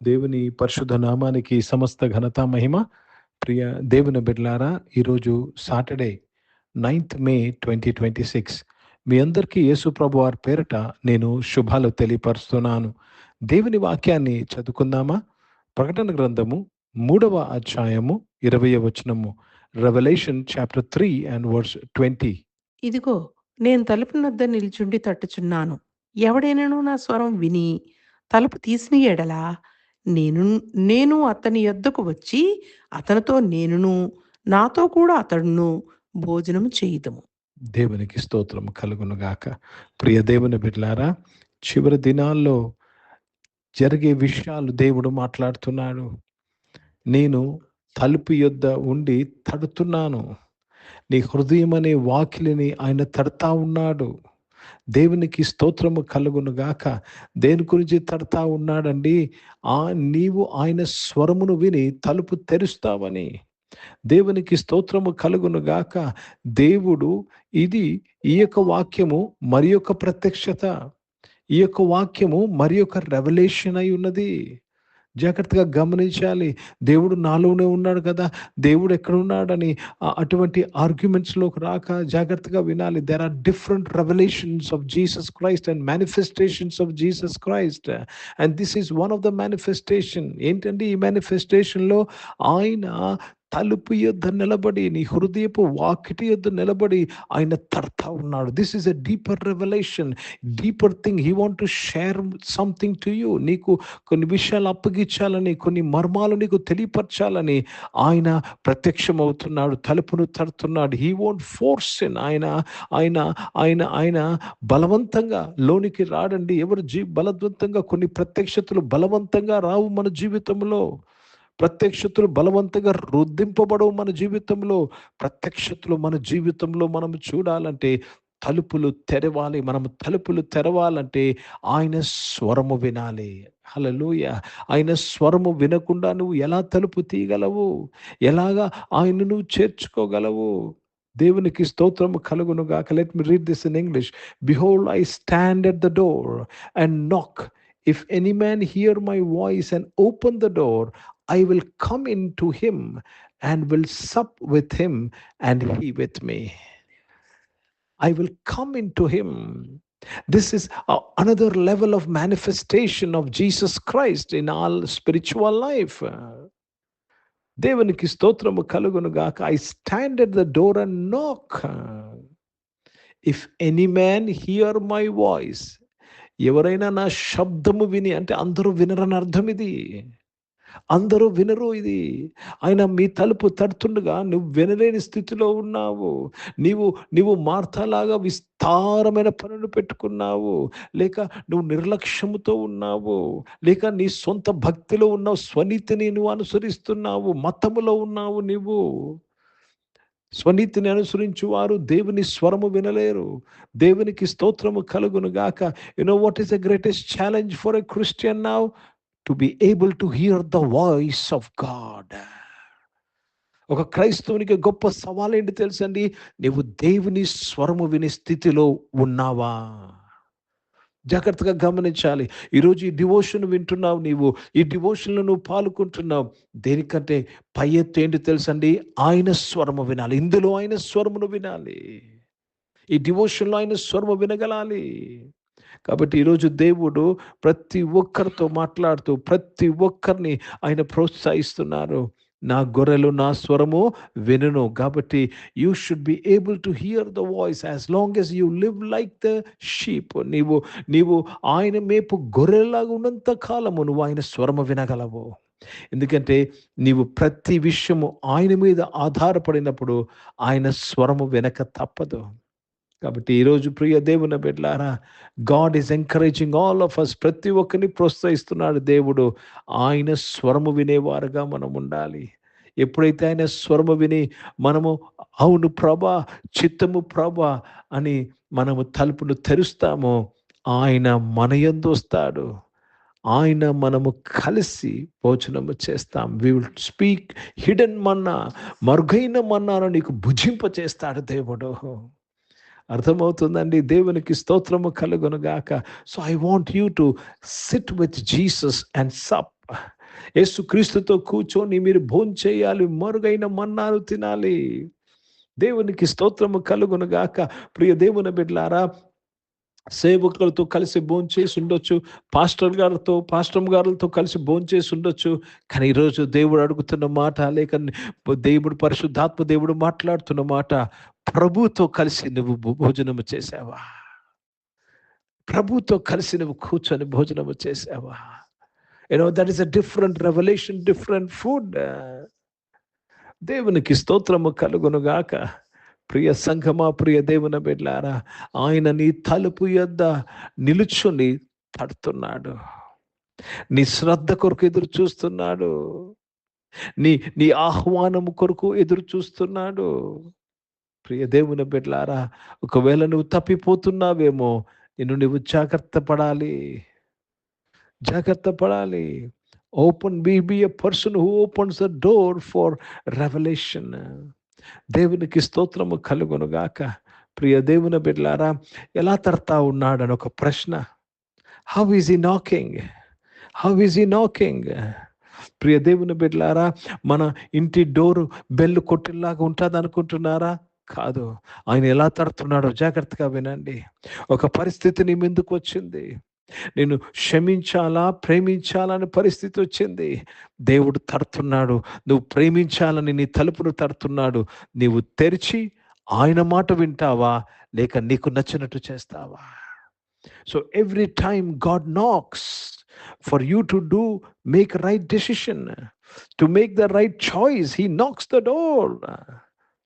దేవుని పరిశుద్ధ నామానికి సమస్త ఘనత మహిమ. ప్రియ దేవుని బిడ్డలారా, ఈరోజు సాటర్డే 9th మే 2026. మీ అందరికీ యేసు ప్రభు వారి పేరిట నేను శుభాలు తెలియపరుస్తున్నాను. దేవుని వాక్యాన్ని చదువుకుందామా? ప్రకటన గ్రంథము 3వ అధ్యాయము 20వ వచనము. Revelation chapter 3 and verse 20. ఇదిగో నేను తలుపు నొద్ద నిల్చుండి తట్టుచున్నాను. ఎవడైనను నా స్వరం విని తలుపు తీసిన ఎడల నేను అతని యొద్దకు వచ్చి అతనితో నేనును నాతో కూడా అతడును భోజనము చేయుదుము. దేవునికి స్తోత్రం కలుగును గాక. ప్రియ దేవుని బిడ్డలారా, చివరి దినాల్లో జరిగే విషయాలు దేవుడు మాట్లాడుతున్నాడు. నేను తలుపు యొద్ద ఉండి తడుతున్నాను. నీ హృదయం అనే వాకిలిని ఆయన తడతా ఉన్నాడు. దేవునికి స్తోత్రము కలుగును గాక. దేని గురించి తడతా ఉన్నాడండి? నీవు ఆయన స్వరమును విని తలుపు తెరుస్తావని. దేవునికి స్తోత్రము కలుగును గాక. దేవుడు ఈ యొక్క వాక్యము మరి యొక్క ప్రత్యక్షత, ఈ యొక్క వాక్యము మరి యొక్క రెవల్యూషన్ అయి ఉన్నది. జాగ్రత్తగా గమనించాలి. దేవుడు నాలోనే ఉన్నాడు కదా, దేవుడు ఎక్కడ ఉన్నాడని అటువంటి ఆర్గ్యుమెంట్స్లోకి రాక జాగ్రత్తగా వినాలి. There are different revolutions of Jesus Christ and manifestations of Jesus Christ, and this is one of the manifestation. ఏంటంటే ఈ మేనిఫెస్టేషన్లో ఆయన తలుపు యొద్ద నిలబడి, నీ హృదయపు వాకిటి యొద్ద నిలబడి ఆయన తడతా ఉన్నాడు. This is a deeper revolution, deeper thing. He want to share something to you. నీకు కొన్ని విషయాలు అప్పగించాలని, కొన్ని మర్మాలు నీకు తెలియపరచాలని ఆయన ప్రత్యక్షమవుతున్నాడు, తలుపును తడుతున్నాడు. He won't force in. ఆయన బలవంతంగా లోనికి రాడండి. ఎవరు బలవంతంగా, కొన్ని ప్రత్యక్షతలు బలవంతంగా రావు మన జీవితంలో. ప్రత్యక్షతలు బలవంతంగా రుద్దింపబడవు మన జీవితంలో. ప్రత్యక్షతలు మన జీవితంలో మనం చూడాలంటే తలుపులు తెరవాలి. మనము తలుపులు తెరవాలంటే ఆయన స్వరము వినాలి. హల్లెలూయా. ఆయన స్వరము వినకుండా నువ్వు ఎలా తలుపు తీయగలవు? ఎలాగా ఆయన నువ్వు చేర్చుకోగలవు? దేవునికి స్తోత్రము కలుగును గాక. Let me read this in English. Behold I stand at the door and నాక్. If any man hear my voice and open the door, I will come into him and will sup with him and he with me. I will come into him. This is another level of manifestation of Jesus Christ in our spiritual life. దేవునికి స్తోత్రము కలుగును గాక. I stand at the door and knock. If any man hear my voice, ఎవరైనా నా శబ్దము విని, అంటే అందరూ వినరని అర్థం. అందరూ వినరు. ఆయన మీ తలుపు తడుతుండగా నువ్వు వినలేని స్థితిలో ఉన్నావు. నీవు మార్తాలాగా విస్తారమైన పనులు పెట్టుకున్నావు, లేక నువ్వు నిర్లక్ష్యముతో ఉన్నావు, లేక నీ సొంత భక్తిలో ఉన్నావు, స్వనీతిని నువ్వు అనుసరిస్తున్నావు, మతములో ఉన్నావు. నీవు స్వనీతిని అనుసరించు వారు దేవుని స్వరము వినలేరు. దేవునికి స్తోత్రము కలుగును గాక. You know what is the greatest challenge for a Christian now? To be able to hear the voice of God. ఒక క్రైస్తవునికి గొప్ప సవాల్ ఏంటి తెలుసండి? నీవు దేవుని స్వరము వినే స్థితిలో ఉన్నావా? జాగ్రత్తగా గమనించాలి. ఈరోజు ఈ డివోషన్ వింటున్నావు, నీవు ఈ డివోషన్లో నువ్వు పాల్గొంటున్నావు. దేనికంటే పై ఎత్తు ఏంటి తెలుసండి? ఆయన స్వరము వినాలి. ఇందులో ఆయన స్వరమును వినాలి. ఈ డివోషన్లో ఆయన స్వరము వినగలాలి. కాబట్టి ఈరోజు దేవుడు ప్రతి ఒక్కరితో మాట్లాడుతూ ప్రతి ఒక్కరిని ఆయన ప్రోత్సహిస్తున్నారు. నా గొర్రెలు నా స్వరము వినును. కాబట్టి you should be able to hear the voice as long as you live like the sheep. నీవు ఆయన మేపు గొర్రెలాగా ఉన్నంత కాలము నువ్వు ఆయన స్వరము వినగలవు. ఎందుకంటే నీవు ప్రతి విషయము ఆయన మీద ఆధారపడినప్పుడు ఆయన స్వరము వినక తప్పదు. కాబట్టి ఈరోజు ప్రియ దేవుని బిడ్డలారా, God is encouraging all of us. ప్రతి ఒక్కరిని ప్రోత్సహిస్తున్నాడు దేవుడు. ఆయన స్వరము వినేవారుగా మనం ఉండాలి. ఎప్పుడైతే ఆయన స్వరము విని మనము అవును ప్రభా, చిత్తము ప్రభా అని మనము తలుపును తెరుస్తామో ఆయన మన యందు వస్తాడు. ఆయన మనము కలిసి భోజనము చేస్తాం. వి విల్ స్పీక్ హిడెన్ మన్నా, మరుగైన మన్నాను నీకు భుజింప చేస్తాడు దేవుడు. అర్థమవుతుందండి? దేవునికి స్తోత్రము కలుగును గాక. So I want you to SIT with Jesus and సప్ యేసుక్రీస్తుతో కూర్చొని మీరు భోంచేయాలి, మరుగైన మన్నాను తినాలి. దేవునికి స్తోత్రము కలుగును గాక. ప్రియ దేవుని బిడ్డలారా, సేవకులతో కలిసి భోంచేసి ఉండొచ్చు, పాస్టర్ గారులతో కలిసి భోంచేసి ఉండొచ్చు. కానీ ఈరోజు దేవుడు అడుగుతున్న మాట, లేక దేవుడు పరిశుద్ధాత్మ దేవుడు మాట్లాడుతున్న మాట, ప్రభుతో కలిసి నువ్వు భోజనము చేసావా? ప్రభుతో కలిసి నువ్వు కూర్చొని భోజనము చేసావా? That is a different revolution, different food. దేవునికి స్తోత్రము కలుగును గాక. ప్రియ సంఘమా, ప్రియ దేవుని బిడ్డలారా, ఆయన నీ తలుపు యొద్ద నిలుచుని తడుతున్నాడు. నీ శ్రద్ధ కొరకు ఎదురు చూస్తున్నాడు. నీ ఆహ్వానము కొరకు ఎదురు చూస్తున్నాడు. ప్రియ దేవుని బిడ్డలారా, ఒకవేళ నువ్వు తప్పిపోతున్నావేమో, నువ్వు జాగ్రత్త పడాలి. be a person who opens the door for revelation. దేవునికి స్తోత్రము కలుగును గాక. ప్రియ దేవుని బిడ్డలారా, ఎలా తడతా ఉన్నాడని ఒక ప్రశ్న. How is he knocking? ప్రియ దేవుని బిడ్డలారా, మన ఇంటి డోరు బెల్లు కొట్టిల్లాగా ఉంటుంది అనుకుంటున్నారా? కాదు. ఆయన ఎలా తడుతున్నాడో జాగ్రత్తగా వినండి. ఒక పరిస్థితి నీ ముందుకు వచ్చింది, నేను క్షమించాలా, ప్రేమించాలని పరిస్థితి వచ్చింది. దేవుడు తడుతున్నాడు. నువ్వు ప్రేమించాలని నీ తలుపును తడుతున్నాడు. నీవు తెరిచి ఆయన మాట వింటావా, లేక నీకు నచ్చినట్టు చేస్తావా? So every time God knocks for you to make right decision, to make the right choice. He knocks the door.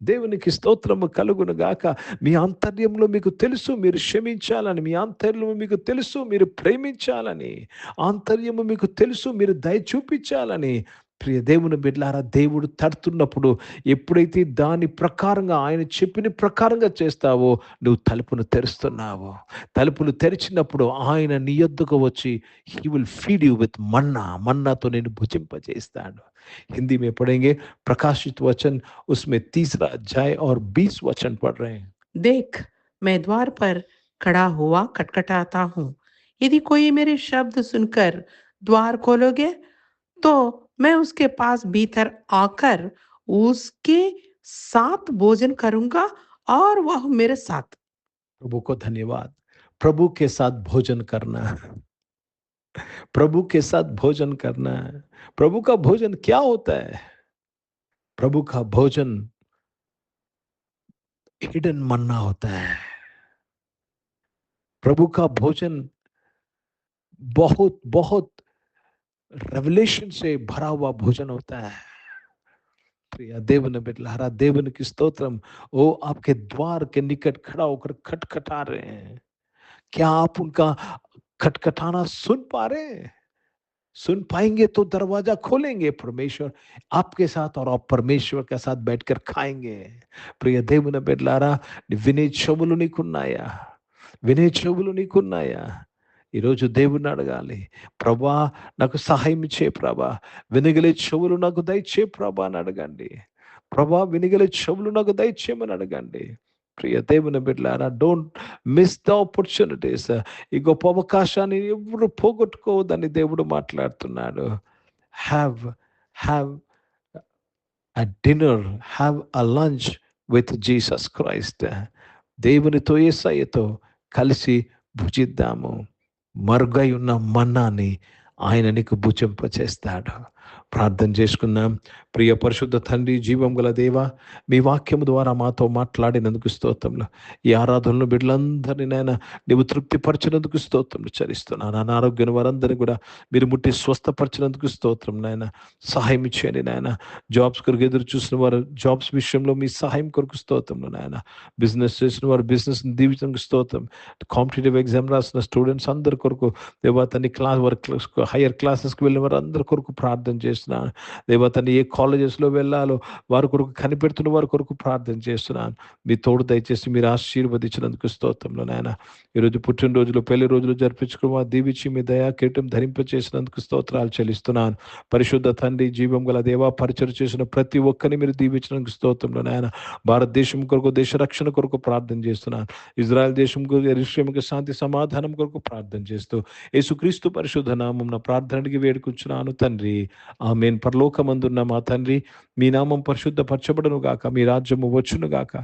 దేవునికి స్తోత్రము కలుగును గాక. మీ ఆంతర్యంలో మీకు తెలుసు మీరు క్షమించాలని, మీ ఆంతర్యంలో మీకు తెలుసు మీరు ప్రేమించాలని, ఆంతర్యము మీకు తెలుసు మీరు దయ చూపించాలని. ప్రియ దేవుని బిడ్డలారా, దేవుడు తడుతున్నప్పుడు ఎప్పుడైతే దాని ప్రకారంగా, ఆయన చెప్పిన ప్రకారంగా చేస్తావో, నువ్వు తలుపును తెరుస్తున్నావు. తలుపులు తెరిచినప్పుడు ఆయన నీ యొద్దకు వచ్చి he will feed you with మన్నాతో నేను భుజింపజేస్తాడు. हिंदी में पढ़ेंगे प्रकाशित वचन, उसमें 3 अध्याय और 20 वचन पढ़ रहे हैं. देख, मैं द्वार पर खड़ा हुआ खटखटाता हूँ. यदि कोई मेरे शब्द सुनकर द्वार खोलोगे, तो मैं उसके पास भीतर आकर उसके साथ भोजन करूंगा और वह मेरे साथ. प्रभु को धन्यवाद. प्रभु के साथ भोजन करना, प्रभु के साथ भोजन करना. प्रभु का भोजन क्या होता है? प्रभु का भोजन हिडन मन्ना होता है. प्रभु का भोजन बहुत बहुत रेवलेशन से भरा हुआ भोजन होता है. प्रिय దేవుని బిడ్డలారా, దేవునికి స్తోత్రం. वो आपके द्वार के निकट खड़ा होकर खटखटा रहे हैं. क्या आप उनका खटखटाना सुन पा रहे हैं? सुन पाएंगे तो दरवाजा खोलेंगे परमेश्वर आपके साथ, और आप परमेश्वर के साथ बैठकर खाएंगे. प्रिय దేవుని బిడ్డలారా, వినే చెవులు నీకున్నాయా? ఈరోజు దేవుణ్ణి అడగాలి. ప్రభా, నాకు సహాయం చేయ ప్రభా, వినగలే చెవులు నాకు దయచే ప్రభా అని అడగండి. ప్రభా, వినగలే చెవులు నాకు దయచేయమని అడగండి. ప్రియ దేవుని బిడ్డలారా, డోంట్ మిస్ ద ఆపర్చునిటీస్. ఈ గొప్ప అవకాశాన్ని ఎవరు పోగొట్టుకోవద్దని దేవుడు మాట్లాడుతున్నాడు. Have a dinner, have a lunch with Jesus Christ. దేవునితో, యేసయ్యతో కలిసి భుజిద్దాము. మరుగై ఉన్న మన్నాని ఆయన నీకు భుజింపచేస్తాడు. ప్రార్థన చేసుకుందాం. ప్రియ పరిశుద్ధ తండ్రి, జీవం గల దేవ, మీ వాక్యము ద్వారా మాతో మాట్లాడినందుకు స్తోత్రములు. ఈ ఆరాధనలు బిడ్డలందరినీ నాయన నీవు తృప్తిపరిచినందుకు స్తోత్రములు చెల్లిస్తున్నాను. అనారోగ్యం వారందరినీ కూడా మీరు ముట్టి స్వస్థపరిచినందుకు స్తోత్రం నాయన. సహాయం ఇచ్చేయండి నాయన. జాబ్స్ కొరకు ఎదురు చూసిన వారు జాబ్స్ విషయంలో మీ సహాయం కొరకు స్తోత్రములు నాయన. బిజినెస్ చేసిన వారు బిజినెస్ దీవించడానికి స్తోత్రం. కాంపిటేటివ్ ఎగ్జామ్ రాసిన స్టూడెంట్స్ అందరి కొరకు దేవా తండ్రి, హైయర్ క్లాసెస్కి వెళ్ళిన వారు అందరి కొరకు ప్రార్థన ప్రార్థన చేస్తున్నాను. దేవా తండ్రి, ఏ కాలేజెస్లో వెళ్ళాలో వారి కొరకు కనిపెడుతున్న వారి కొరకు ప్రార్థన చేస్తున్నాను. మీ తోడు దయచేసి మీరు ఆశీర్వదించినందుకు స్తోత్రంలో నాయన. ఈరోజు పుట్టినరోజులు, పెళ్లి రోజులు జరిపించుకుని వారు దీవించి మీ దయా కిరీటం ధరింపచేసినందుకు స్తోత్రాలు చెల్లిస్తున్నాను. పరిశుద్ధ తండ్రి, జీవం గల దేవా, పరిచయం చేసిన ప్రతి ఒక్కరిని మీరు దీవించినందుకు స్తోత్రంలో నాయన. భారతదేశం కొరకు, దేశ రక్షణ కొరకు ప్రార్థన చేస్తున్నాను. ఇజ్రాయెల్ దేశం కొరకు, యెరూషలేముకు శాంతి సమాధానం కొరకు ప్రార్థన చేస్తూ యేసుక్రీస్తు పరిశుద్ధ నామమున ప్రార్థనకి వేడుకుంటున్నాను తండ్రి. ఆమేన్. పరలోకమందున్న మా తండ్రి, మీ నామం పరిశుద్ధపరచబడును గాక, మీ రాజ్యము వచ్చును గాక,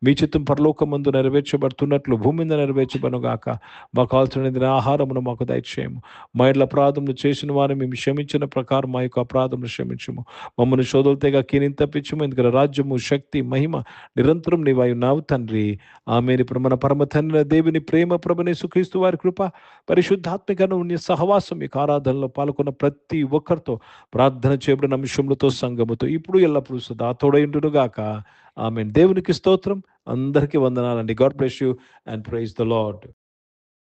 మీ చిత్తం పరలోకమందు నెరవేర్చబడుతున్నట్లు భూమి మీద నెరవేర్చబడును గాక. మాకు కావాల్సిన ఆహారమును మాకు దయచేయము. మా ఇళ్ళ అపరాధములు చేసిన వారిని మేము క్షమించిన ప్రకారం మా యొక్క అపరాధములు క్షమించుము. మమ్మల్ని శోధుల తెగ కీనిని తప్పించుము. ఎందుకంటే రాజ్యము, శక్తి, మహిమ నిరంతరం నీవై ఉన్నావు తండ్రి. ఆమేన్. ఇప్పుడు మన పరమ తండ్రి దేవుని ప్రేమ, ప్రభువైన యేసుక్రీస్తు వారి కృప, పరిశుద్ధాత్మికను సహవాసం, మీకు ఆరాధనలో పాల్గొన్న ప్రతి ఒక్కరితో, ప్రార్థన చేయబడిన అంశములతో, సంఘముతో ఇప్పుడు ఎల్లప్పుడూ సదా తోడైండును గాక. ఆమేన్. దేవునికి స్తోత్రం. అందరికీ వందనాలండి. God bless you and praise the lord.